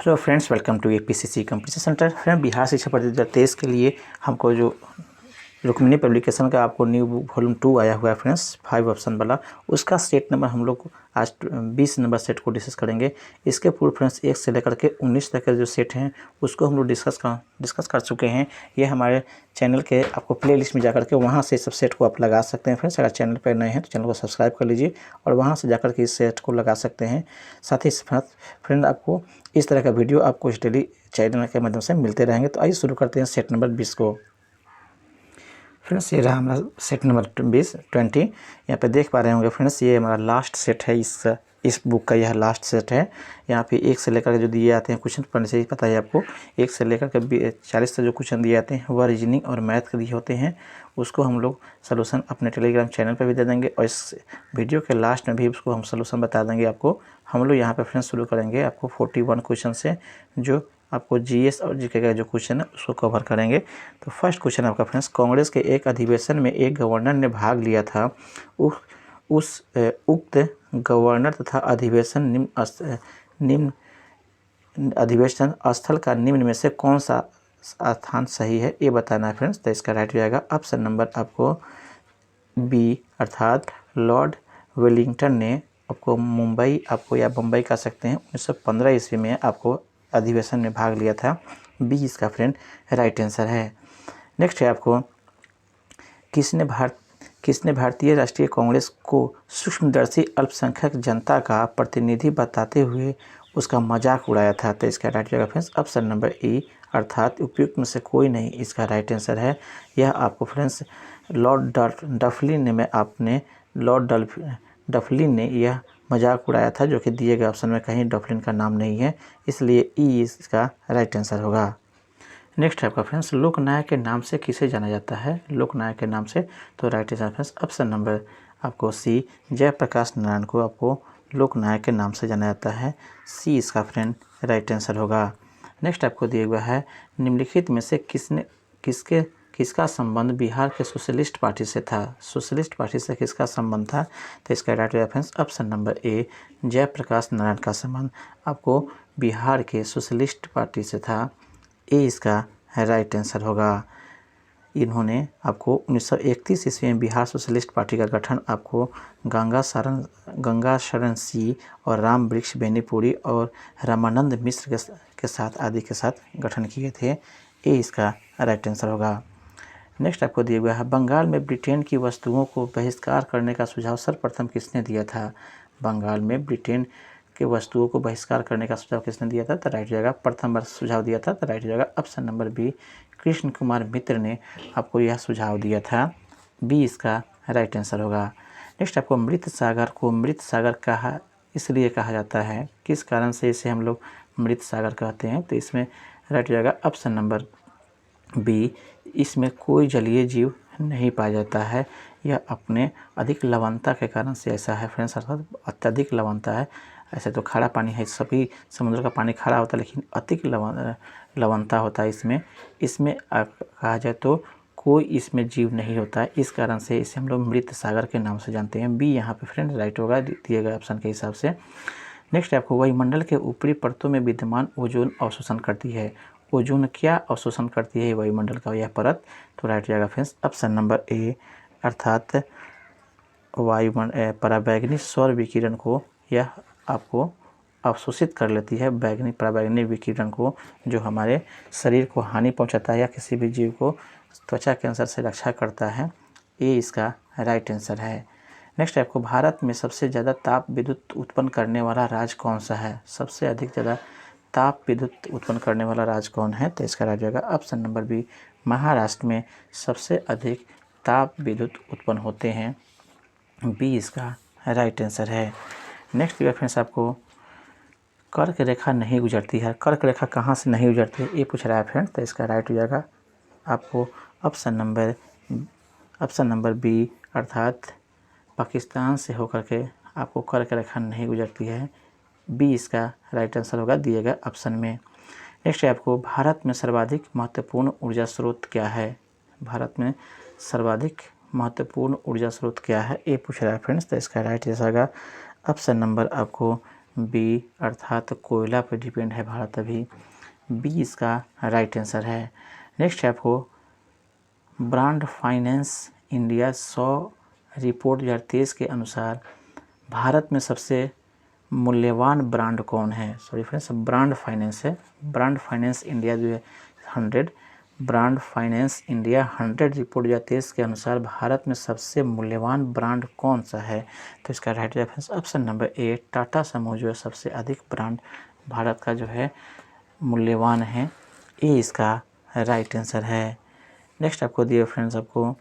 Hello friends, welcome to APCC competition centre. Friend, Bihar शिक्षा परिषद 2023 के लिए हमको जो रुक्मिणी पब्लिकेशन का आपको न्यू बुक वॉल्यूम 2 आया हुआ है फ्रेंड्स, 5 ऑप्शन वाला, उसका सेट नंबर हम लोग आज 20 नंबर सेट को डिस्कस करेंगे। इसके पूर्व फ्रेंड्स 1 से लेकर के 19 तक के जो सेट हैं उसको हम लोग डिस्कस कर चुके हैं। ये हमारे चैनल के आपको प्ले लिस्ट में जाकर के वहाँ से सब सेट को आप लगा सकते हैं। फ्रेंड्स, अगर चैनल पर नए हैं तो चैनल को सब्सक्राइब कर लीजिए और वहाँ से जाकर के इस सेट को लगा सकते हैं। साथ ही साथ फ्रेंड, आपको इस तरह का वीडियो आपको इस डेली चैनल के माध्यम से मिलते रहेंगे। तो आइए शुरू करते हैं सेट नंबर 20 को। फ्रेंड्स, ये रहा हमारा सेट नंबर 20 यहाँ पे देख पा रहे होंगे फ्रेंड्स, ये हमारा लास्ट सेट है। इस बुक का यह लास्ट सेट है। यहाँ पे 1 से लेकर के जो दिए आते हैं क्वेश्चन, पढ़ने से ही पता है आपको, 1 से लेकर के 40 तक जो क्वेश्चन दिए आते हैं वह रीजनिंग और मैथ के दिए होते हैं। उसको हम लोग सलूशन अपने टेलीग्राम चैनल पर भी दे देंगे और इस वीडियो के लास्ट में भी उसको हम सलूशन बता देंगे आपको। हम लोग यहाँ पर फ्रेंड्स शुरू करेंगे आपको 41 क्वेश्चन से, जो आपको जीएस और जीके का जो क्वेश्चन है उसको कवर करेंगे। तो फर्स्ट क्वेश्चन आपका फ्रेंड्स, कांग्रेस के एक अधिवेशन में एक गवर्नर ने भाग लिया था। उक्त गवर्नर तथा निम्न अधिवेशन स्थल का निम्न में से कौन सा स्थान सही है, ये बताना है फ्रेंड्स। तो इसका राइट हो जाएगा ऑप्शन नंबर आपको बी, अर्थात लॉर्ड वेलिंगटन ने आपको मुंबई आपको या बम्बई कह सकते हैं 1915 ईस्वी में आपको अधिवेशन में भाग लिया था। बी इसका फ्रेंड राइट आंसर है। नेक्स्ट है आपको, किसने भारतीय राष्ट्रीय कांग्रेस को सूक्ष्मदर्शी अल्पसंख्यक जनता का प्रतिनिधि बताते हुए उसका मजाक उड़ाया था। तो इसका राइट जगह फ्रेंड्स ऑप्शन नंबर ई, अर्थात उपयुक्त में से कोई नहीं, इसका राइट आंसर है। यह आपको फ्रेंड्स लॉर्ड डफलिन ने यह मजाक उड़ाया था, जो कि दिए गए ऑप्शन में कहीं डफलिन का नाम नहीं है, इसलिए ई इसका राइट आंसर होगा। नेक्स्ट है आपका फ्रेंड्स, लोकनायक के नाम से किसे जाना जाता है? लोकनायक के नाम से, तो right answer friends option number आपको सी, जयप्रकाश नारायण को आपको लोकनायक के नाम से जाना जाता है। सी इसका फ्रेंड राइट आंसर होगा। नेक्स्ट आपको दिया हुआ है, निम्नलिखित में से किसका संबंध बिहार के सोशलिस्ट पार्टी से था? सोशलिस्ट पार्टी से किसका संबंध था? तो इसका right reference option number A, Jayaprakash Narayan का संबंध आपको बिहार के सोशलिस्ट पार्टी से था। ए इसका राइट आंसर होगा। इन्होंने आपको 1931 ईस्वी में बिहार सोशलिस्ट पार्टी का गठन आपको गंगा शरण सिंह और राम वृक्ष बेनीपुरी और रामानंद मिश्र के साथ गठन किए थे। ए इसका राइट आंसर होगा। नेक्स्ट आपको दिया गया है, बंगाल में ब्रिटेन की वस्तुओं को बहिष्कार करने का सुझाव सर्वप्रथम किसने दिया था? बंगाल में ब्रिटेन के वस्तुओं को बहिष्कार करने का सुझाव किसने दिया था? तो राइट जाएगा, प्रथम बार सुझाव दिया था, तो राइट जाएगा option number B, Krishna Kumar Mitra ने आपको यह सुझाव दिया था। बी इसका राइट आंसर होगा। नेक्स्ट आपको, मृत सागर को मृत सागर इसलिए कहा जाता है, किस कारण से इसे हम लोग मृत सागर कहते हैं? तो इसमें राइट जाएगा ऑप्शन नंबर बी, इसमें कोई जलीय जीव नहीं पाया जाता है। यह अपने अधिक लवणता के कारण से ऐसा है फ्रेंड्स, अर्थात अत्यधिक लवणता है। ऐसे तो खारा पानी है, सभी समुद्र का पानी खारा होता है, लेकिन अधिक लवणता होता है इसमें कहा जाए तो कोई इसमें जीव नहीं होता है, इस कारण से इसे हम लोग मृत सागर के नाम से जानते हैं। बी यहाँ पे फ्रेंड राइट होगा दिए गए ऑप्शन के हिसाब से। नेक्स्ट आपको, वायुमंडल के ऊपरी परतों में विद्यमान ओजोन अवशोषण करती है। ओजोन क्या अवशोषण करती है वायुमंडल का यह परत? तो राइट जाएगा फ्रेंड्स ऑप्शन नंबर ए, अर्थात पराबैंगनी सौर विकिरण को यह आपको अवशोषित कर लेती है। पराबैंगनी विकिरण को, जो हमारे शरीर को हानि पहुंचाता है या किसी भी जीव को त्वचा कैंसर से रक्षा करता है। ये इसका राइट आंसर है। नेक्स्ट आपको, भारत में सबसे ज़्यादा ताप विद्युत उत्पन्न करने वाला राज्य कौन सा है? सबसे अधिक ज़्यादा ताप विद्युत उत्पन्न करने वाला राज्य कौन है? तो इसका राइट जाएगा ऑप्शन नंबर बी, महाराष्ट्र में सबसे अधिक ताप विद्युत उत्पन्न होते हैं। बी इसका राइट आंसर है। नेक्स्ट रेफरेंस आपको, कर्क रेखा नहीं गुजरती है। कर्क रेखा कहाँ से नहीं गुजरती है ये पूछ रहा है फ्रेंड, तो इसका राइट हो जाएगा आपको ऑप्शन नंबर बी, अर्थात पाकिस्तान से होकर के आपको कर्क रेखा नहीं गुजरती है। बी इसका राइट आंसर होगा दिए गए ऑप्शन में। नेक्स्ट है आपको, भारत में सर्वाधिक महत्वपूर्ण ऊर्जा स्रोत क्या है? भारत में सर्वाधिक महत्वपूर्ण ऊर्जा स्रोत क्या है ये पूछ रहा है फ्रेंड्स, तो इसका राइट आंसर होगा ऑप्शन नंबर आपको बी अर्थात कोयला पर डिपेंड है भारत अभी। बी इसका राइट आंसर है। नेक्स्ट है आपको ब्रांड फाइनेंस इंडिया 100 रिपोर्ट 2023 के अनुसार भारत में सबसे मूल्यवान ब्रांड कौन है। सॉरी फ्रेंड्स, ब्रांड फाइनेंस है। Brand finance India 100 brand finance India 100 report 2023 के अनुसार भारत में सबसे मूल्यवान ब्रांड कौन सा है। तो इसका राइट रेफरेंस ऑप्शन नंबर ए टाटा समूह जो है सबसे अधिक ब्रांड भारत का जो है मूल्यवान है। ए इसका राइट आंसर है। नेक्स्ट आपको दिए फ्रेंड्स आपको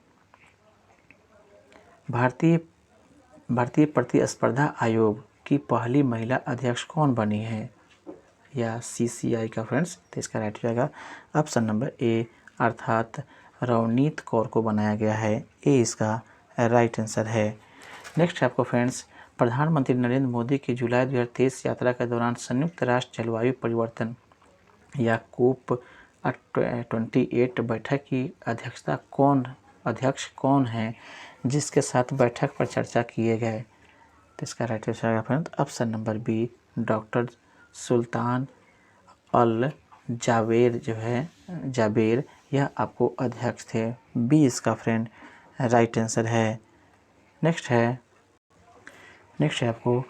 भारतीय प्रतिस्पर्धा आयोग की पहली महिला अध्यक्ष कौन बनी है, या CCI का फ्रेंड्स। तो इसका राइट हो जाएगा ऑप्शन नंबर ए अर्थात रवनीत कौर को बनाया गया है। ए इसका राइट आंसर है। नेक्स्ट आपको फ्रेंड्स प्रधानमंत्री नरेंद्र मोदी की जुलाई 2023 यात्रा के दौरान संयुक्त राष्ट्र जलवायु परिवर्तन या COP 28 बैठक की अध्यक्ष कौन है जिसके साथ बैठक पर चर्चा किए गए। तो इसका राइट आंसर है friends option number B doctor Sultan Al Jaber जो है जाबेर यह आपको अध्यक्ष थे। बी इसका फ्रेंड राइट आंसर है। नेक्स्ट है आपको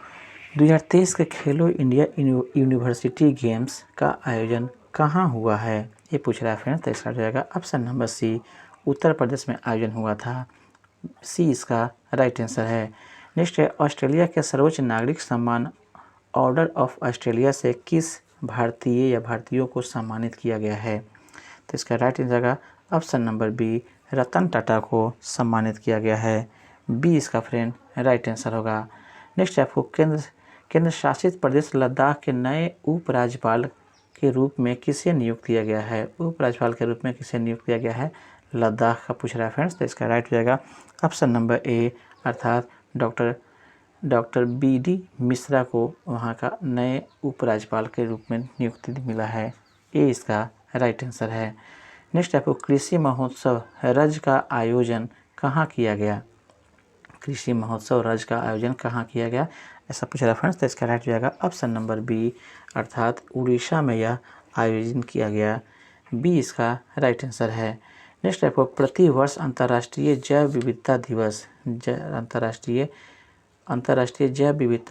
2023 के खेलो इंडिया यूनिवर्सिटी गेम्स का आयोजन कहाँ हुआ है, ये पूछ रहा है फ्रेंड्स। तो इसका हो जाएगा ऑप्शन नंबर सी उत्तर प्रदेश में आयोजन हुआ था। सी इसका राइट आंसर है। नेक्स्ट है ऑस्ट्रेलिया के सर्वोच्च नागरिक सम्मान ऑर्डर ऑफ ऑस्ट्रेलिया से किस भारतीय या भारतीयों को सम्मानित किया गया है। तो इसका right answer option number B Ratan Tata को सम्मानित किया गया है। बी इसका फ्रेंड राइट आंसर होगा। नेक्स्ट आपको केंद्र शासित प्रदेश लद्दाख के नए उपराज्यपाल के रूप में किसे नियुक्त किया गया है। उपराज्यपाल के रूप में किसे नियुक्त किया गया है, लद्दाख का पूछ रहा है फ्रेंड्स। तो इसका राइट हो जाएगा ऑप्शन नंबर ए अर्थात डॉक्टर BD मिश्रा को वहाँ का नए उपराज्यपाल के रूप में नियुक्ति मिला है। ए इसका राइट आंसर है। नेक्स्ट आपको कृषि महोत्सव रज का आयोजन कहाँ किया गया। कृषि महोत्सव रज का आयोजन कहाँ किया गया, ऐसा पूछ रहा फ्रेंड्स। तो इसका राइट हो जाएगा ऑप्शन नंबर बी अर्थात उड़ीसा में यह आयोजन किया गया। बी इसका राइट आंसर है। नेक्स्ट आपको प्रतिवर्ष अंतर्राष्ट्रीय जैव विविधता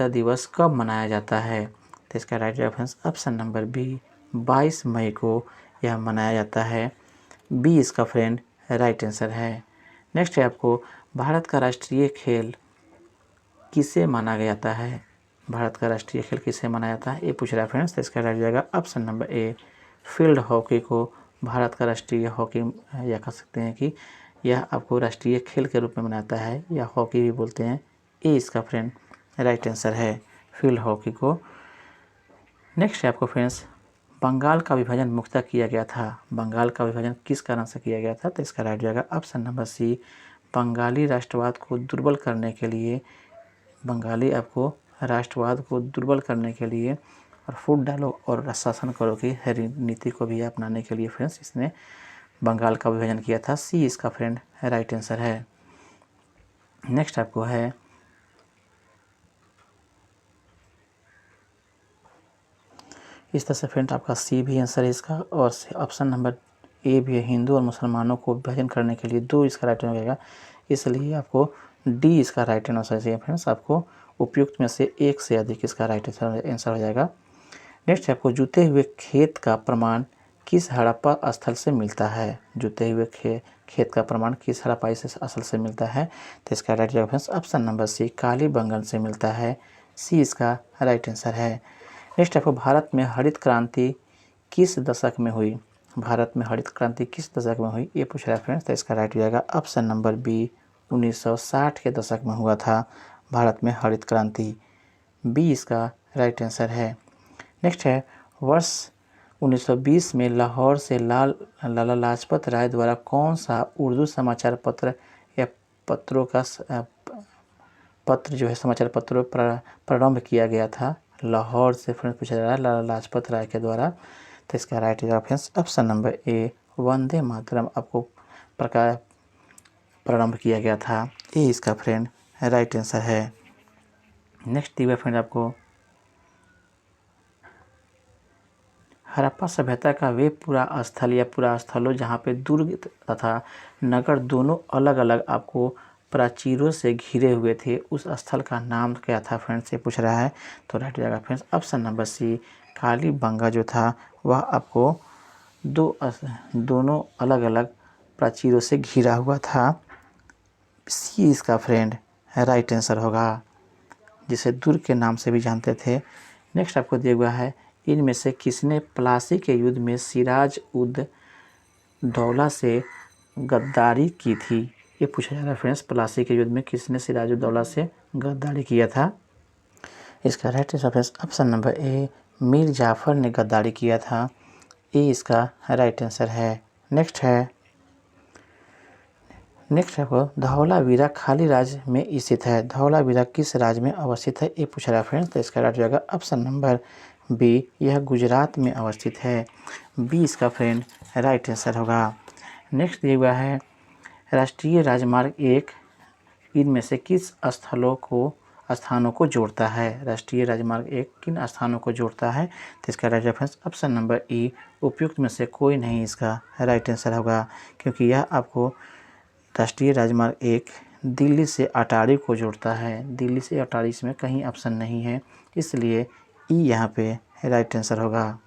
दिवस कब मनाया जाता है। तो इसका right reference option number B 22 मई को यह मनाया जाता है। बी इसका फ्रेंड राइट आंसर है। नेक्स्ट है आपको भारत का राष्ट्रीय खेल किसे माना जाता है। भारत का राष्ट्रीय खेल किसे माना जाता है, ये पूछ रहा है फ्रेंड्स। तो इसका राइट जाएगा option number a field hockey को भारत का राष्ट्रीय हॉकी या कह सकते हैं कि यह आपको राष्ट्रीय खेल के रूप में मनाता है या हॉकी भी बोलते हैं। ए इसका फ्रेंड राइट आंसर है फील्ड हॉकी को। नेक्स्ट है आपको फ्रेंड्स बंगाल का विभाजन मुख्यतः किया गया था। बंगाल का विभाजन किस कारण से किया गया था। तो इसका राइट जाएगा ऑप्शन नंबर सी बंगाली राष्ट्रवाद को दुर्बल करने के लिए। बंगाली आपको राष्ट्रवाद को दुर्बल करने के लिए और फूट डालो और शासन करो की नीति को भी अपनाने के लिए फ्रेंड्स इसने बंगाल का विभाजन किया था। सी इसका फ्रेंड राइट आंसर है। नेक्स्ट आपको है इस तरह से फ्रेंड आपका सी भी आंसर है इसका और ऑप्शन नंबर ए भी है हिंदू और मुसलमानों को विभाजन करने के लिए दो इसका राइट आंसर रहेगा। इसलिए आपको डी इसका राइट आंसर है फ्रेंड्स। आपको उपयुक्त में से एक से अधिक इसका राइट आंसर हो जाएगा। नेक्स्ट आपको जुते हुए खेत का प्रमाण किस हड़प्पा स्थल से मिलता है। जुते हुए खेत का प्रमाण किस हड़प्पा स्थल से मिलता है। तो इसका राइट जवाब friends option number C Kalibangan से मिलता है। सी इसका राइट आंसर है। नेक्स्ट आपको भारत में हरित क्रांति किस दशक में हुई। भारत में हरित क्रांति किस दशक में हुई, ये पूछ रहा है फ्रेंड्स। तो इसका राइट हो जाएगा ऑप्शन नंबर बी 1960 के दशक में हुआ था भारत में हरित क्रांति। बी इसका राइट आंसर है। नेक्स्ट है वर्ष 1920 में लाहौर से लाला लाजपत राय द्वारा कौन सा उर्दू समाचार पत्र या पत्र जो है समाचार पत्रों प्रारंभ किया गया था। लाहौर से फ्रेंड्स पूछा जा रहा है लाला लाजपत राय के द्वारा। तो इसका right friends option number A Vande Mataram आपको प्रारंभ किया गया था। ए इसका फ्रेंड राइट आंसर है। नेक्स्ट दिया फ्रेंड आपको हड़प्पा सभ्यता का वे पूरा स्थल या पूरा स्थलों जहाँ पे दुर्ग तथा नगर दोनों अलग अलग आपको प्राचीरों से घिरे हुए थे, उस स्थल का नाम क्या था फ्रेंड्स, ये पूछ रहा है। तो राइट हो जाएगा friends option number C, Kalibanga जो था वह आपको दोनों अलग अलग प्राचीरों से घिरा हुआ था। सी इसका फ्रेंड राइट आंसर होगा, जिसे दुर्ग के नाम से भी जानते थे। नेक्स्ट आपको दिया हुआ है, इनमें से किसने प्लासी के युद्ध में सिराज उद दौला से गद्दारी की थी। ये पूछा जा रहा है फ्रेंड्स, प्लासी के युद्ध में किसने सिराज उद दौला से गद्दारी किया था। इसका right answer friends option number ए, मीर जाफ़र ने गद्दारी किया था। ए इसका राइट आंसर है। नेक्स्ट है आपको धौलावीरा खाली राज्य में स्थित है। धौलावीरा किस राज्य में अवस्थित है, ये पूछ रहा है फ्रेंड्स। तो इसका राइट हो जाएगा ऑप्शन नंबर बी, यह गुजरात में अवस्थित है। बी इसका फ्रेंड राइट आंसर होगा। नेक्स्ट दिया हुआ है, राष्ट्रीय राजमार्ग 1 इनमें से किस स्थानों को जोड़ता है। राष्ट्रीय राजमार्ग 1 किन स्थानों को जोड़ता है। तो इसका राइट रेफरेंस ऑप्शन नंबर ई, उपयुक्त में से कोई नहीं इसका राइट आंसर होगा, क्योंकि यह आपको राष्ट्रीय राजमार्ग 1 दिल्ली से अटारी को जोड़ता है। दिल्ली से अटारी इसमें कहीं ऑप्शन नहीं है, इसलिए ई यहाँ पे राइट आंसर होगा।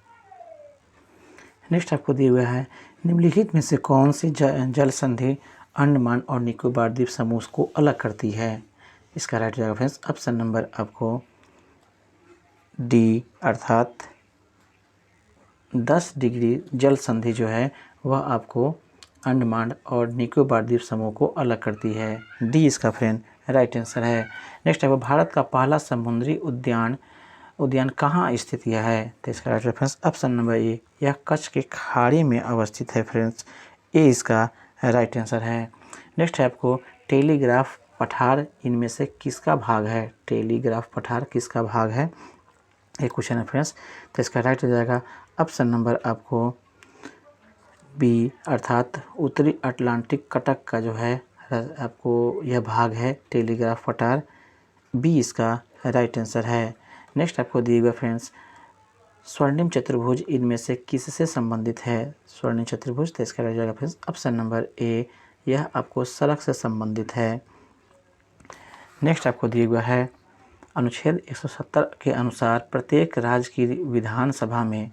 नेक्स्ट आपको दिया हुआ है, निम्नलिखित में से कौन सी जल संधि अंडमान और निकोबार द्वीप समूह को अलग करती है। इसका राइट जाएगा फ्रेंड्स ऑप्शन नंबर आपको डी, अर्थात 10 डिग्री जल संधि जो है वह आपको अंडमान और निकोबार द्वीप समूह को अलग करती है। डी इसका फ्रेंड राइट आंसर है। नेक्स्ट है, भारत का पहला समुद्री उद्यान कहाँ स्थित यह है। तो इसका राइट रेफरेंस ऑप्शन नंबर ए, यह कच्छ के खाड़ी में अवस्थित है फ्रेंड्स। ए इसका राइट आंसर है। नेक्स्ट है आपको, टेलीग्राफ पठार इनमें से किसका भाग है। टेलीग्राफ पठार किसका भाग है, एक क्वेश्चन है फ्रेंड्स। तो इसका राइट हो जाएगा ऑप्शन नंबर आपको बी, अर्थात उत्तरी अटलांटिक कटक का जो है आपको यह भाग है टेलीग्राफ पठार। बी इसका राइट आंसर है। नेक्स्ट आपको दिए हुए फ्रेंड्स, स्वर्णिम चतुर्भुज इनमें से किससे संबंधित है। स्वर्णिम चतुर्भुज, तो इसका राइट जाएगा फ्रेंड्स ऑप्शन नंबर ए, यह आपको सड़क से संबंधित है। नेक्स्ट आपको दिया हुआ है, अनुच्छेद 170 के अनुसार प्रत्येक राज्य की विधानसभा में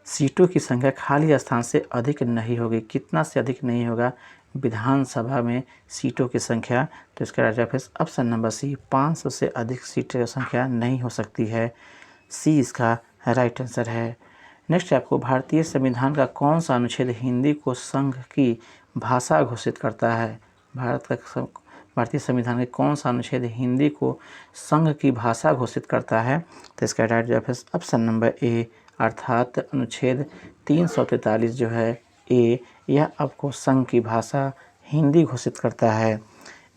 सीटों की संख्या खाली स्थान से अधिक नहीं होगी। कितना से अधिक नहीं होगा विधानसभा में सीटों की संख्या। तो इसका right answer option number C, 500 से अधिक सीटों की संख्या नहीं हो सकती है। सी इसका राइट आंसर है। नेक्स्ट आपको, भारतीय संविधान का कौन सा अनुच्छेद हिंदी को संघ की भाषा घोषित करता है। भारतीय संविधान के कौन सा अनुच्छेद हिंदी को संघ की भाषा घोषित करता है। तो इसका राइट आंसर ऑप्शन नंबर ए, अर्थात अनुच्छेद 343 जो है ए, यह आपको संघ की भाषा हिंदी घोषित करता है।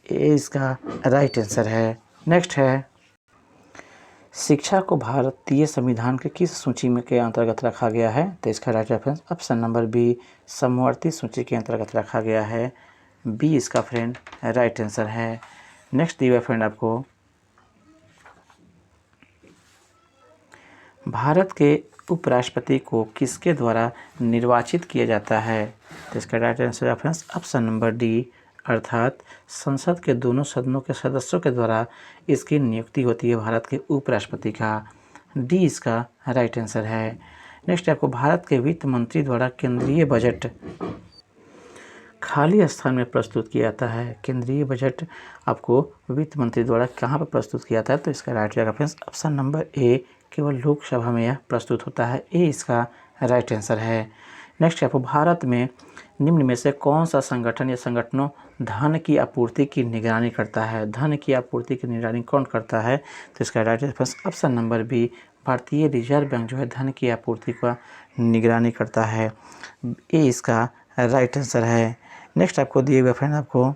ए इसका राइट आंसर है। नेक्स्ट है, शिक्षा को भारतीय संविधान के किस सूची में के अंतर्गत रखा गया है। तो इसका right reference option number B, समवर्ती सूची के अंतर्गत रखा गया है। बी इसका फ्रेंड राइट आंसर है। नेक्स्ट दिया फ्रेंड आपको, भारत के उपराष्ट्रपति को किसके द्वारा निर्वाचित किया जाता है। तो इसका right answer reference option number D, अर्थात संसद के दोनों सदनों के सदस्यों के द्वारा इसकी नियुक्ति होती है भारत के उपराष्ट्रपति का। डी इसका राइट आंसर है। नेक्स्ट आपको, भारत के वित्त मंत्री द्वारा केंद्रीय बजट खाली स्थान में प्रस्तुत किया जाता है। केंद्रीय बजट आपको वित्त मंत्री द्वारा कहाँ पर प्रस्तुत किया जाता है। तो इसका राइट जाएगा फ्रेंड्स ऑप्शन नंबर ए, केवल लोकसभा में यह प्रस्तुत होता है। ए इसका राइट आंसर है। नेक्स्ट आपको, भारत में निम्न में से कौन सा संगठन या संगठनों धन की आपूर्ति की निगरानी करता है। धन की आपूर्ति की निगरानी कौन करता है। तो इसका right answer option number B, भारतीय रिजर्व बैंक जो है धन की आपूर्ति का निगरानी करता है। ए इसका राइट आंसर है। नेक्स्ट आपको दिए हुए फ्रेंड, आपको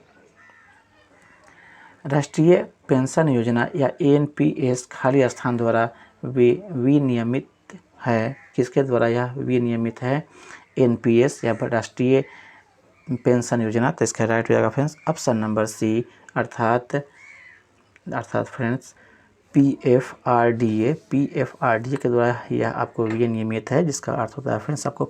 राष्ट्रीय पेंशन योजना या एनपीएस खाली स्थान द्वारा विनियमित है। किसके द्वारा यह विनियमित है। एनपीएस या राष्ट्रीय पेंशन योजना। तो इसका राइट हो जाएगा फ्रेंड्स ऑप्शन नंबर सी, अर्थात फ्रेंड्स PFRDA के द्वारा यह आपको विनियमित है, जिसका अर्थ होता है फ्रेंड्स आपको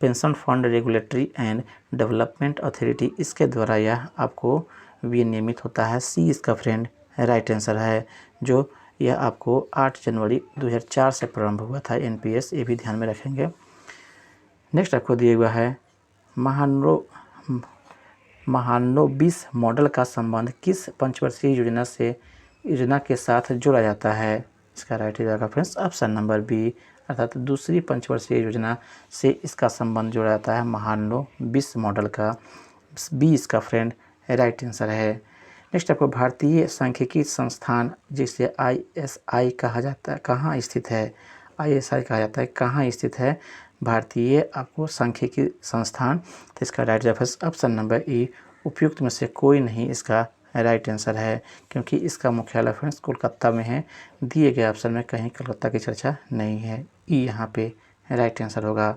pension fund regulatory and development authority, इसके द्वारा यह आपको विनियमित होता है। सी इसका फ्रेंड राइट आंसर है, जो यह आपको 8 जनवरी 2004 से प्रारंभ हुआ था NPS, ये भी ध्यान में रखेंगे। नेक्स्ट आपको दिया हुआ है महानोबिस मॉडल का संबंध किस पंचवर्षीय योजना के साथ जोड़ा जाता है। इसका राइट हो जाएगा फ्रेंड्स ऑप्शन नंबर बी, अर्थात दूसरी पंचवर्षीय योजना से इसका संबंध जोड़ा जाता है महानोबिस मॉडल का। बी इसका फ्रेंड राइट आंसर है। नेक्स्ट आपको भारतीय सांख्यिकी संस्थान, जिसे ISI कहा जाता है, कहाँ स्थित है। ISI कहा जाता है, कहाँ स्थित है भारतीय आपको सांख्यिकी संस्थान। तो इसका राइट आंसर ऑप्शन नंबर ई, उपयुक्त में से कोई नहीं इसका राइट आंसर है, क्योंकि इसका मुख्यालय फ्रेंड्स कोलकाता में है। दिए गए ऑप्शन में कहीं कलकत्ता की चर्चा नहीं है। ई यहाँ पे राइट आंसर होगा।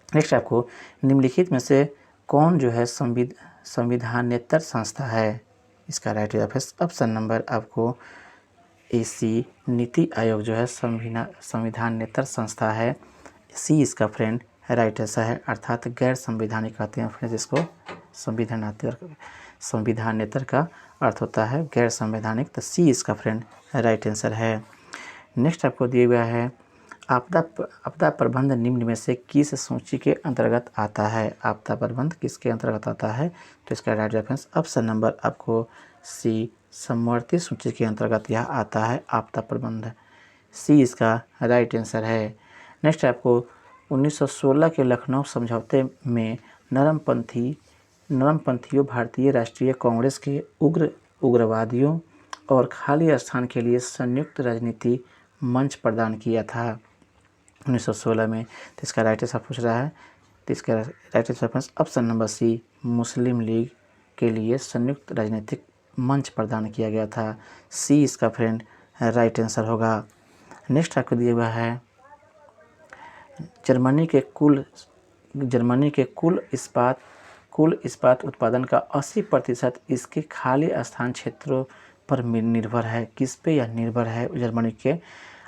नेक्स्ट आपको निम्नलिखित में से कौन जो है संविधानेतर संस्था है। इसका राइट आंसर ऑप्शन नंबर आपको AC, नीति आयोग जो है संविधानेतर संस्था है। सी इसका फ्रेंड राइट आंसर है, अर्थात गैर संवैधानिक कहते हैं फ्रेंड्स इसको। संविधानेतर का अर्थ होता है गैर संवैधानिक, तो सी इसका फ्रेंड राइट आंसर है। नेक्स्ट आपको दिया हुआ है आपदा प्रबंध निम्न में से किस सूची के अंतर्गत आता है। आपदा प्रबंध किसके अंतर्गत आता है, तो इसका राइट आंसर ऑप्शन नंबर आपको सी, समवर्ती सूची के अंतर्गत यह आता है आपदा प्रबंध। सी इसका राइट आंसर है। नेक्स्ट आपको 1916 के लखनऊ समझौते में नरमपंथियों भारतीय राष्ट्रीय कांग्रेस के उग्रवादियों और खाली स्थान के लिए संयुक्त राजनीति मंच प्रदान किया था 1916 में। तो इसका राइट आंसर पूछ रहा है, तो इसका right answer option number C, Muslim League के लिए संयुक्त राजनीतिक मंच प्रदान किया गया था। सी इसका फ्रेंड राइट आंसर होगा। नेक्स्ट आपको दिया हुआ है जर्मनी के कुल इस्पात उत्पादन का 80% इसके खाली स्थान क्षेत्रों पर निर्भर है। किस पे यह निर्भर है जर्मनी के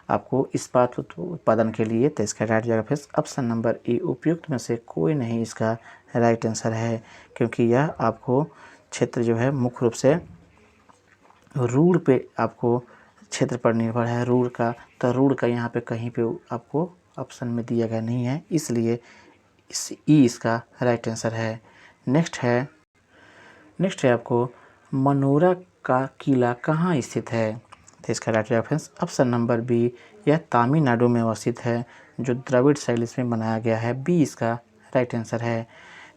आपको इस्पात उत्पादन के लिए। तो इसका राइट जगह फिर ऑप्शन नंबर ई, उपयुक्त में से कोई नहीं इसका राइट आंसर है, क्योंकि यह आपको क्षेत्र जो है मुख्य रूप से रूर पे आपको क्षेत्र पर निर्भर है, रूर का। तो रूर का यहाँ पे कहीं पे आपको ऑप्शन में दिया गया नहीं है, इसलिए ई इसका राइट आंसर है। नेक्स्ट है आपको मनोरा का किला कहाँ स्थित है। तो इसका right reference option number B, यह तमिलनाडु में अवस्थित है, जो द्रविड़ शैली में बनाया गया है। बी इसका राइट आंसर है।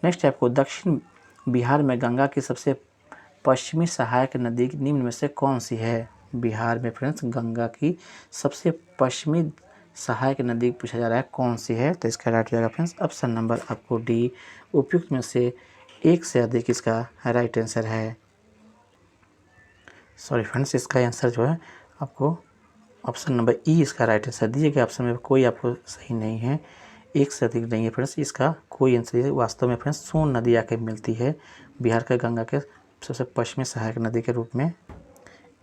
नेक्स्ट है आपको दक्षिण बिहार में गंगा की सबसे पश्चिमी सहायक नदी निम्न में से कौन सी है। बिहार में फ्रेंड्स गंगा की सबसे पश्चिमी सहायक नदी पूछा जा रहा है, कौन सी है। तो इसका राइट जाएगा फ्रेंड्स ऑप्शन नंबर आपको डी, उपयुक्त में से एक से अधिक इसका राइट आंसर है। सॉरी फ्रेंड्स, इसका आंसर जो है आपको ऑप्शन नंबर ई इसका राइट आंसर। दिए गए ऑप्शन में कोई आपको सही नहीं है, एक से अधिक नहीं है फ्रेंड्स, इसका कोई आंसर। वास्तव में फ्रेंड्स सोन नदी आके मिलती है बिहार के गंगा के सबसे पश्चिमी सहायक नदी के रूप में।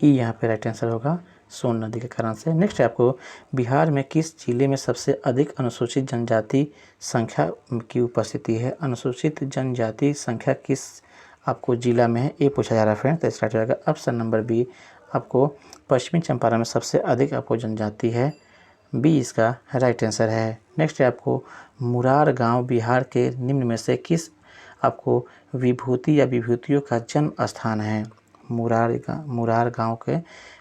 ई यहाँ पे राइट आंसर होगा सोन नदी के कारण से। नेक्स्ट है आपको बिहार में किस जिले में सबसे अधिक अनुसूचित जनजाति संख्या की उपस्थिति है। अनुसूचित जनजाति संख्या किस आपको जिला में है, ये पूछा जा रहा है फ्रेंड्स। तो स्टार्ट हो जाएगा ऑप्शन नंबर बी, आपको पश्चिमी चंपारण में सबसे अधिक आपको जनजाति है। बी इसका राइट आंसर है। नेक्स्ट है आपको मुरार गांव बिहार के निम्न में से किस आपको विभूति या विभूतियों का जन्म स्थान है। मुरार गांव के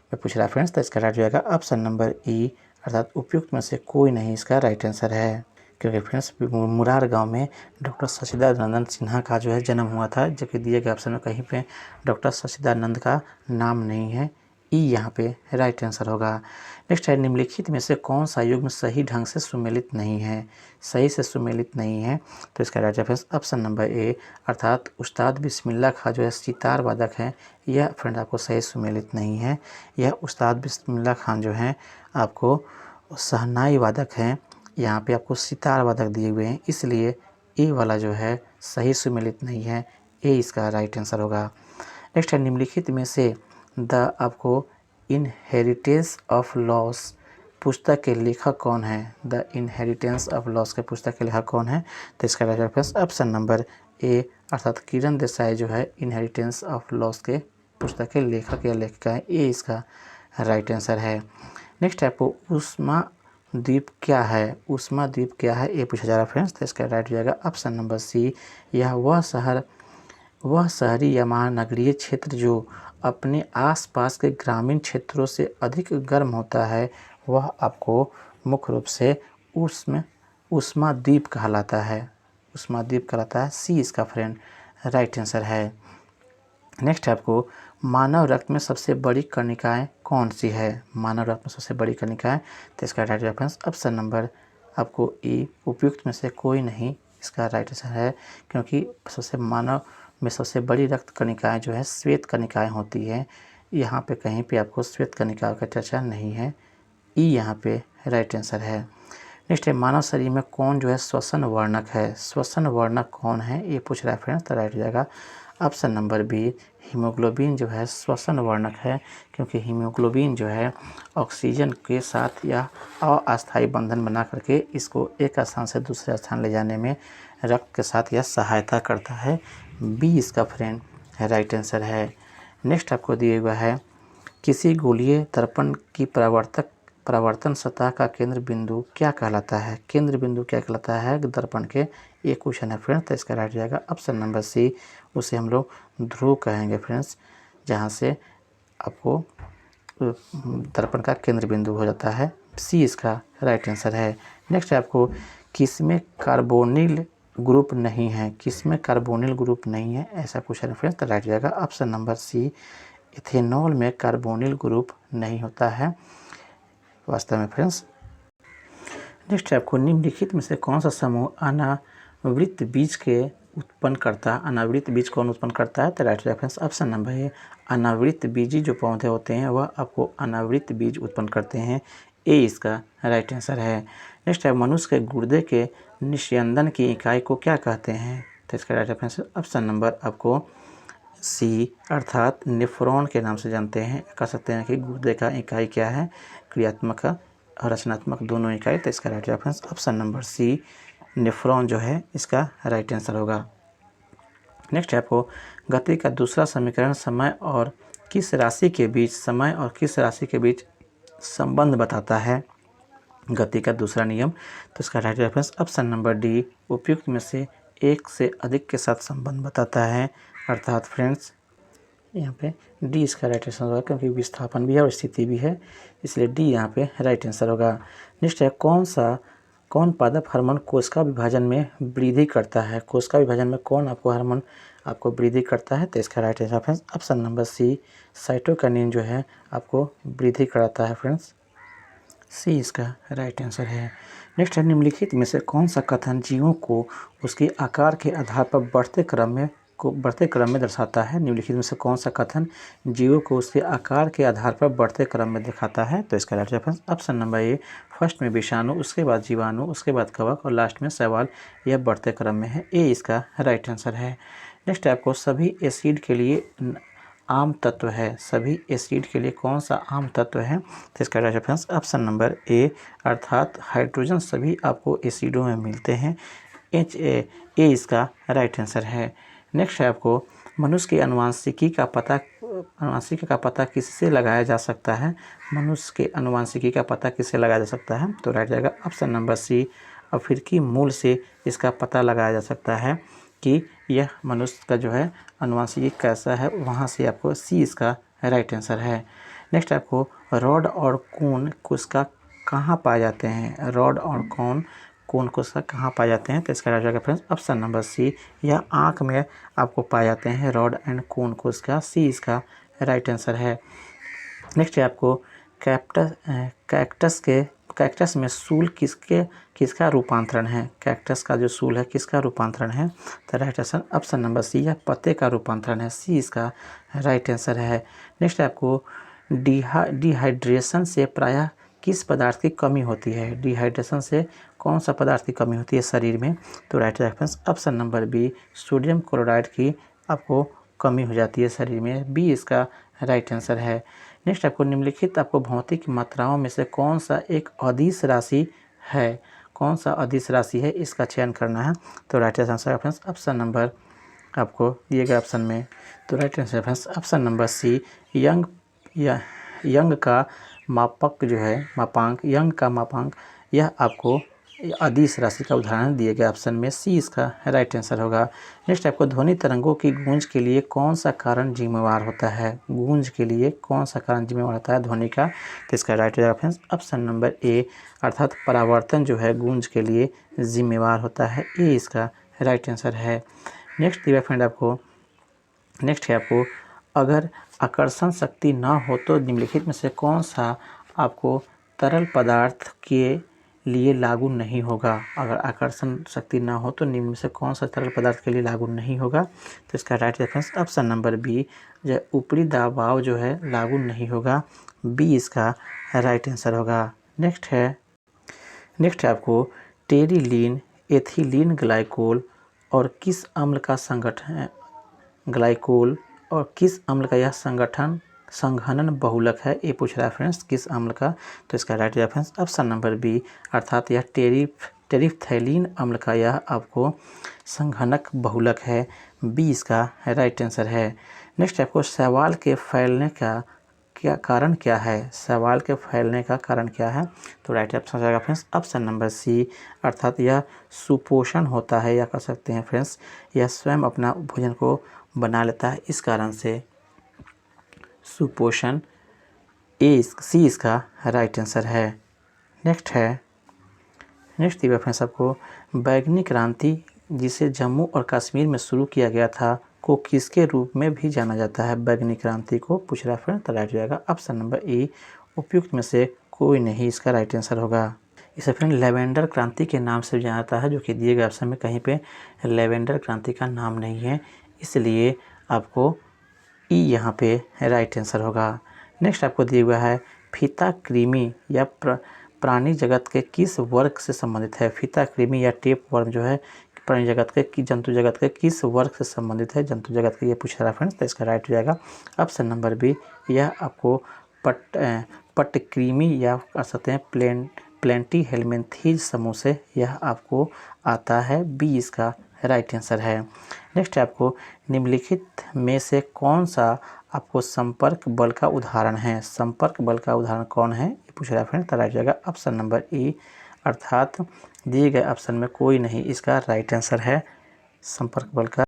में पूछ रहा है फ्रेंड्स। तो इसका राइट हो जाएगा ऑप्शन नंबर ई, अर्थात उपयुक्त में से कोई नहीं इसका राइट आंसर है, क्योंकि फ्रेंड्स मुरार गांव में डॉक्टर सच्चिदानंद सिन्हा का जो है जन्म हुआ था, जबकि दिए गए ऑप्शन में कहीं पे डॉक्टर सच्चिदानंद का नाम नहीं है। ई यहाँ पे राइट आंसर होगा। नेक्स्ट है निम्नलिखित में से कौन सा युग्म सही ढंग से सुमेलित नहीं है, सही से सुमेलित नहीं है। तो इसका राइट आंसर ऑप्शन नंबर ए, अर्थात उस्ताद बिस्मिल्लाह खां जो है सितार वादक है, यह फ्रेंड आपको सही सुमेलित नहीं है। यह उस्ताद बिस्मिल्लाह खां जो है आपको शहनाई वादक हैं, यहाँ पे आपको सितार वादक दिए हुए हैं, इसलिए ए वाला जो है सही सुमेलित नहीं है। ए इसका राइट आंसर होगा। नेक्स्ट है निम्नलिखित में से द आपको इनहेरिटेंस ऑफ लॉस पुस्तक के लेखक कौन है? द इनहेरिटेंस ऑफ लॉस के पुस्तक के लेखक कौन है? तो इसका राइट रेफरेंस ऑप्शन नंबर ए अर्थात किरण देसाई जो है इनहेरिटेंस ऑफ लॉस के पुस्तक के लेखक या लेखिका है। ए इसका राइट आंसर है। नेक्स्ट आपको ऊष्मा द्वीप क्या है? ऊष्मा द्वीप क्या है ये पूछा जा रहा है फ्रेंड्स। तो इसका राइट हो जाएगा ऑप्शन नंबर सी। यह वह शहरी या महानगरीय क्षेत्र जो अपने आसपास के ग्रामीण क्षेत्रों से अधिक गर्म होता है वह आपको मुख्य रूप से ऊष्मा द्वीप कहलाता है। ऊष्मा द्वीप कहलाता है। सी इसका फ्रेंड राइट आंसर है। नेक्स्ट आपको मानव रक्त में सबसे बड़ी कणिकाएं कौन सी है? मानव रक्त में सबसे बड़ी कणिकाएं, तो इसका राइट रेफरेंस ऑप्शन नंबर आपको ए उपयुक्त में से कोई नहीं इसका राइट आंसर है, क्योंकि मानव में सबसे बड़ी रक्त कणिकाएं जो है श्वेत कणिकाएं होती हैं। यहाँ पे कहीं पे आपको श्वेत कणिकाओं का चर्चा नहीं है। ई यहाँ पे राइट आंसर है। नेक्स्ट है मानव शरीर में कौन जो है श्वसन वर्णक है? श्वसन वर्णक कौन है ये पूछ रहा है फ्रेंड्स। तो राइट हो जाएगा ऑप्शन नंबर बी। हीमोग्लोबिन जो है श्वसन वर्णक है, क्योंकि हीमोग्लोबिन जो है ऑक्सीजन के साथ या अस्थायी बंधन बना करके इसको एक स्थान से दूसरे स्थान ले जाने में रक्त के साथ यह सहायता करता है। बी इसका फ्रेंड राइट आंसर है। नेक्स्ट आपको दिया हुआ है किसी गोलीय दर्पण की परावर्तन सतह का केंद्र बिंदु क्या कहलाता है? केंद्र बिंदु क्या कहलाता है दर्पण के? ये क्वेश्चन है फ्रेंड्स। तो इसका राइट जाएगा ऑप्शन नंबर सी। उसे हम लोग ध्रुव कहेंगे फ्रेंड्स, जहाँ से आपको दर्पण का केंद्र बिंदु हो जाता है। सी इसका राइट आंसर है। नेक्स्ट आपको किसमें कार्बोनिल ग्रुप नहीं है? किसमें कार्बोनिल ग्रुप नहीं है ऐसा क्वेश्चन है फ्रेंड्स। तो राइट जाएगा ऑप्शन नंबर सी। इथेनॉल में कार्बोनिल ग्रुप नहीं होता है वास्तव में फ्रेंड्स। नेक्स्ट आपको निम्नलिखित में से कौन सा समूह अनावृत बीज के उत्पन्न करता है? अनावृत बीज कौन उत्पन्न करता है? तो राइट रेफरेंस ऑप्शन नंबर है। अनावृत बीजी जो पौधे होते हैं वह आपको अनावृत बीज उत्पन्न करते हैं। ए इसका राइट आंसर है। नेक्स्ट है मनुष्य के गुर्दे के निस्यंदन की इकाई को क्या कहते हैं? तो इसका राइट रेफरेंस ऑप्शन नंबर आपको सी अर्थात नेफ्रॉन के नाम से जानते हैं। कह सकते हैं कि गुर्दे का इकाई क्या है, क्रियात्मक और रचनात्मक दोनों इकाई। तो इसका right reference option number C nephron जो है इसका राइट आंसर होगा। नेक्स्ट है आपको गति का दूसरा समीकरण समय और किस राशि के बीच संबंध बताता है? गति का दूसरा नियम। तो इसका right reference option number D उपयुक्त में से एक से अधिक के साथ संबंध बताता है। अर्थात फ्रेंड्स यहाँ पे डी इसका राइट आंसर होगा, क्योंकि विस्थापन भी है और स्थिति भी है, इसलिए डी यहाँ पे राइट आंसर होगा। नेक्स्ट है कौन पादप हार्मोन कोशिका विभाजन में वृद्धि करता है? कोशिका विभाजन में कौन हार्मोन आपको वृद्धि करता है? तो इसका right answer friends option number C cytokinin जो है आपको वृद्धि कराता है फ्रेंड्स। सी इसका राइट आंसर है। नेक्स्ट है निम्नलिखित में से कौन सा कथन जीवों को उसके आकार के आधार पर बढ़ते क्रम में दर्शाता है? निम्नलिखित में से कौन सा कथन जीवों को उसके आकार के आधार पर बढ़ते क्रम में दिखाता है? तो इसका राइट रेफरेंस ऑप्शन नंबर ए। फर्स्ट में विषाणु, उसके बाद जीवाणु, उसके बाद कवक और लास्ट में शैवाल, यह बढ़ते क्रम में है। ए इसका राइट आंसर है। नेक्स्ट आपको सभी एसिड के लिए आम तत्व है। सभी एसिड के लिए कौन सा आम तत्व है? तो इसका राइट रेफरेंस ऑप्शन नंबर ए अर्थात हाइड्रोजन सभी आपको एसिडों में मिलते हैं। ए इसका राइट आंसर है। नेक्स्ट है आपको मनुष्य की आनुवंशिकी का पता किससे लगाया जा सकता है? मनुष्य के आनुवंशिकी का पता किससे लगाया जा सकता है? तो राइट जाएगा ऑप्शन नंबर सी अफ्रीकी मूल से इसका पता लगाया जा सकता है कि यह मनुष्य का जो है आनुवंशिकी कैसा है, वहाँ से आपको सी इसका राइट आंसर है। नेक्स्ट आपको रॉड और कोन कोशिका कहाँ पाए जाते हैं? रॉड और कोन कोशिका कहाँ पाए जाते हैं? तो इसका राइट जाएगा फ्रेंड्स ऑप्शन नंबर सी। यह आँख में आपको पाए जाते हैं रॉड एंड कोन कोशिका। सी इसका राइट आंसर है। नेक्स्ट है आपको कैक्टस में सूल किसका रूपांतरण है? कैक्टस का जो सूल है किसका रूपांतरण है? तो right answer option number C यह पत्ते का रूपांतरण है। सी इसका राइट आंसर है। नेक्स्ट आपको डिहाइड्रेशन से प्रायः किस पदार्थ की कमी होती है? डिहाइड्रेशन से कौन सा पदार्थ की कमी होती है शरीर में? तो right reference option number B sodium chloride की आपको कमी हो जाती है शरीर में। बी इसका राइट आंसर है। नेक्स्ट आपको निम्नलिखित आपको भौतिक मात्राओं में से कौन सा एक अदिश राशि है, कौन सा अदिश राशि है, इसका चयन करना है। तो राइट आंसर है फ्रेंड्स ऑप्शन नंबर आपको दिए गए ऑप्शन में, तो right answer friends option number C, Young का मापक जो है मापांक, यंग का मापांक, यह आपको अदिश राशि का उदाहरण दिए गए ऑप्शन में सी इसका राइट आंसर होगा। नेक्स्ट आपको ध्वनि तरंगों की गूंज के लिए कौन सा कारण जिम्मेवार होता है, गूंज के लिए कौन सा कारण जिम्मेवार होता है ध्वनि का, तो इसका राइट हो जाएगा फ्रेंड्स ऑप्शन नंबर ए, अर्थात परावर्तन जो है गूंज के लिए जिम्मेवार होता है, ए इसका राइट आंसर है। नेक्स्ट दिया फ्रेंड आपको, नेक्स्ट है आपको, अगर आकर्षण शक्ति ना हो तो निम्नलिखित में से कौन सा आपको तरल पदार्थ के लिए लागू नहीं होगा। अगर आकर्षण शक्ति ना हो तो निम्न में से कौन सा तरल पदार्थ के लिए लागू नहीं होगा, तो इसका right reference option number B, जो ऊपरी दबाव जो है लागू नहीं होगा, बी इसका राइट आंसर होगा। नेक्स्ट है आपको, टेरिलीन एथिलीन ग्लाइकोल और किस अम्ल का संगठन, ग्लाइकोल और किस अम्ल का यह संघनन बहुलक है, ये पूछ रहा है फ्रेंड्स किस अम्ल का, तो इसका right reference option number B, अर्थात यह टेरिफ्थैलीन अम्ल का यह आपको संघनक बहुलक है, बी इसका राइट आंसर है। नेक्स्ट आपको, शैवाल के फैलने का कारण क्या है, शैवाल के फैलने का कारण क्या है, तो राइट ऑप्शन जाएगा फ्रेंड्स ऑप्शन नंबर सी, अर्थात यह सुपोषण होता है, या कह सकते हैं फ्रेंड्स यह स्वयं अपना भोजन को बना लेता है, इस कारण से सुपोषण, सी इसका राइट आंसर है। नेक्स्ट दिया फ्रेंड्स आपको, बैगनी क्रांति जिसे जम्मू और कश्मीर में शुरू किया गया था को किसके रूप में भी जाना जाता है, बैगनी क्रांति को पूछ रहा है फ्रेंड, तो राइट हो जाएगा ऑप्शन नंबर ए, उपयुक्त में से कोई नहीं इसका राइट आंसर होगा। इसे फ्रेंड लेवेंडर क्रांति के नाम से जाना जाता है, जो कि दिए गए ऑप्शन में कहीं पे लेवेंडर क्रांति का नाम नहीं है, इसलिए आपको ई यहाँ पे राइट आंसर होगा। नेक्स्ट आपको दिया हुआ है, फीता कृमि या प्राणी जगत के किस वर्ग से संबंधित है, फीता कृमि या टेप वर्म जो है प्राणी जगत के जंतु जगत के किस वर्ग से संबंधित है, जंतु जगत के, ये पूछ रहा है फ्रेंड्स, तो इसका राइट हो जाएगा ऑप्शन नंबर बी, यह आपको पट्टकृमि या कह सकते हैं प्लेंटीहेल्मिन्थीज समूह से यह आपको आता है, बी इसका राइट आंसर है। नेक्स्ट आपको, निम्नलिखित में से कौन सा आपको संपर्क बल का उदाहरण है, संपर्क बल का उदाहरण कौन है, ये पूछ रहा है फ्रेंड, तो राइट हो जाएगा ऑप्शन नंबर ई, अर्थात दिए गए ऑप्शन में कोई नहीं इसका राइट आंसर है, संपर्क बल का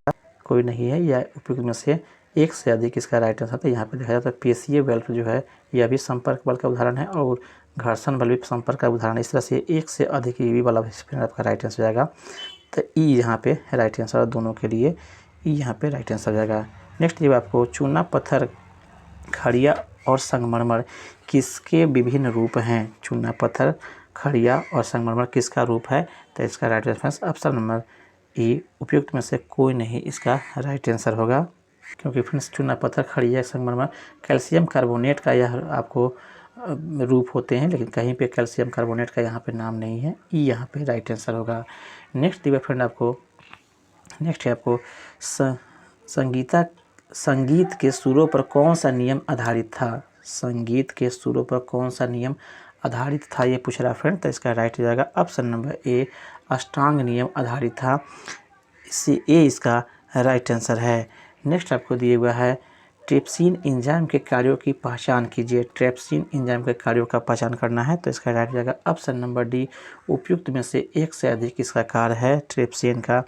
कोई नहीं है, या उपयुक्त में से एक से अधिक इसका राइट आंसर। तो यहाँ पे देखा जाता है पेशीय बल जो है यह भी संपर्क बल का उदाहरण है, और घर्षण बल भी संपर्क का उदाहरण है, इस तरह से एक से अधिक ये भी वाला आपका राइट आंसर जाएगा, तो ई यहाँ पे राइट आंसर दोनों के लिए, ई यहाँ पे राइट आंसर जाएगा। नेक्स्ट ये आपको, चूना पत्थर, खड़िया और संगमरमर किसके विभिन्न रूप हैं, चूना पत्थर, खड़िया और संगमरमर किसका रूप है, तो इसका राइट आंसर ऑप्शन नंबर ई, उपयुक्त में से कोई नहीं इसका राइट आंसर होगा, क्योंकि फ्रेंड्स चूना पत्थर, खड़िया, संगमरमर कैल्शियम कार्बोनेट का यह आपको रूप होते हैं, लेकिन कहीं पे कैल्शियम कार्बोनेट का यहाँ पे नाम नहीं है, ई यहाँ पे राइट आंसर होगा। नेक्स्ट दिया फ्रेंड आपको, नेक्स्ट है आपको, संगीत के सुरों पर कौन सा नियम आधारित था, संगीत के सुरों पर कौन सा नियम आधारित था, ये पूछ रहा है फ्रेंड, तो इसका राइट हो जाएगा ऑप्शन नंबर ए, अष्टांग नियम आधारित था, इससे ए इसका राइट आंसर है। नेक्स्ट आपको दिए हुआ है, ट्रिप्सिन एंजाइम के कार्यों की पहचान कीजिए, ट्रिप्सिन एंजाइम के कार्यों का पहचान करना है, तो इसका राइट हो जाएगा ऑप्शन नंबर डी, उपयुक्त में से एक से अधिक इसका कार्य है ट्रिप्सिन का।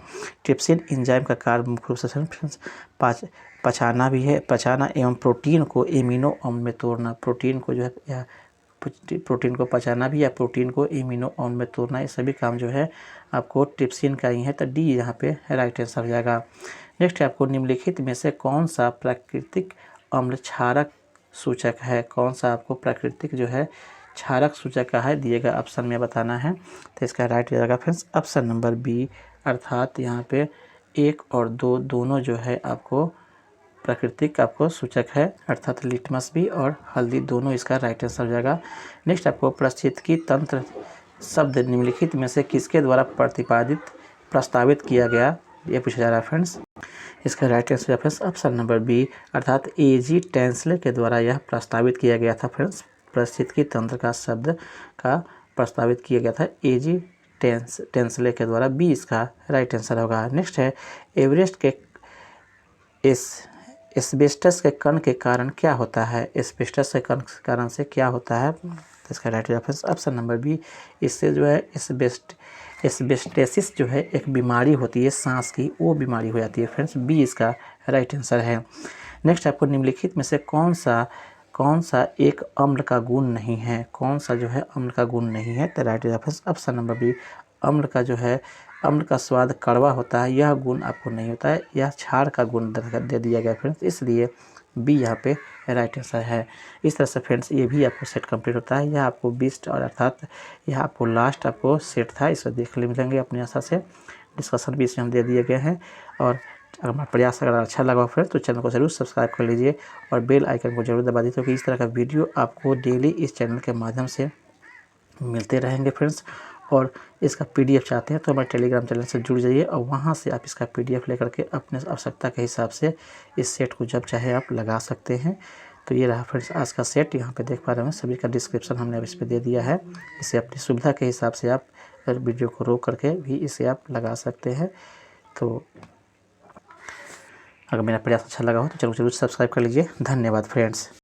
ट्रिप्सिन एंजाइम का कार्य मुख्य रूप से पचाना भी है, पचाना एवं प्रोटीन को एमिनो अम्ल में तोड़ना, प्रोटीन को जो है या प्रोटीन को पचाना भी या प्रोटीन को एमिनो अम्ल में तोड़ना, ये सभी काम जो है आपको ट्रिप्सिन का ही है, तो डी यहाँ पे राइट आंसर हो जाएगा। नेक्स्ट आपको, निम्नलिखित में से कौन सा प्राकृतिक अम्ल क्षारक सूचक है, कौन सा आपको प्राकृतिक जो है क्षारक सूचक का है, दिए गए ऑप्शन में बताना है, तो इसका राइट हो जाएगा फ्रेंड्स ऑप्शन नंबर बी, अर्थात यहाँ पे 1 और 2 दोनों जो है आपको प्राकृतिक आपको सूचक है, अर्थात लिटमस भी और हल्दी दोनों इसका राइट आंसर हो जाएगा। नेक्स्ट आपको, पारिस्थितिकी तंत्र शब्द निम्नलिखित में से किसके द्वारा प्रस्तावित किया गया, ये पूछा जा रहा है फ्रेंड्स, इसका राइट आंसर है फ्रेंड्स ऑप्शन नंबर बी, अर्थात एजी टेंसले के द्वारा यह प्रस्तावित किया गया था फ्रेंड्स। पारिस्थितिकी तंत्र का शब्द का प्रस्तावित किया गया था एजी टेंसले के द्वारा। बी इसका राइट आंसर होगा। नेक्स्ट है, एवरेस्ट के एस्बेस्टस के कण के कारण क्या होता है? एस्बेस्टस के कण के कारण से क्या होता है? तो इसका right reference option number B, इससे जो है एस्बेस्टेसिस जो है एक बीमारी होती है सांस की, वो बीमारी हो जाती है फ्रेंड्स। बी इसका राइट आंसर है। नेक्स्ट आपको निम्नलिखित में से कौन सा एक अम्ल का गुण नहीं है? कौन सा जो है अम्ल का गुण नहीं है? तो right reference option number B, अम्ल का स्वाद कड़वा होता है, यह गुण आपको नहीं होता है, यह क्षार का गुण दे दिया गया फ्रेंड्स, इसलिए बी यहाँ पे राइट आंसर है। इस तरह से फ्रेंड्स ये भी आपको सेट कंप्लीट होता है। यह आपको 20 और अर्थात यह आपको लास्ट आपको सेट था, इसे देखने मिलेंगे अपनी आशा से। डिस्कशन भी इसमें हम दे दिए गए हैं। और हमारा प्रयास अगर अच्छा लगा फ्रेंड्स तो चैनल को जरूर सब्सक्राइब कर लीजिए और बेल आइकन को जरूर दबा दीजिए, क्योंकि इस तरह का वीडियो आपको डेली इस चैनल के माध्यम से मिलते रहेंगे फ्रेंड्स। और इसका पीडीएफ चाहते हैं तो हमारे टेलीग्राम चैनल से जुड़ जाइए और वहाँ से आप इसका पीडीएफ लेकर के अपने आवश्यकता के हिसाब से इस सेट को जब चाहे आप लगा सकते हैं। तो ये रहा फ्रेंड्स आज का सेट, यहाँ पे देख पा रहे हैं सभी का डिस्क्रिप्शन हमने अब इस पर दे दिया है। इसे अपनी सुविधा के हिसाब से आप वीडियो को रोक करके भी इसे आप लगा सकते हैं। तो अगर मेरा प्रयास अच्छा लगा हो तो जरूर सब्सक्राइब कर लीजिए। धन्यवाद फ्रेंड्स।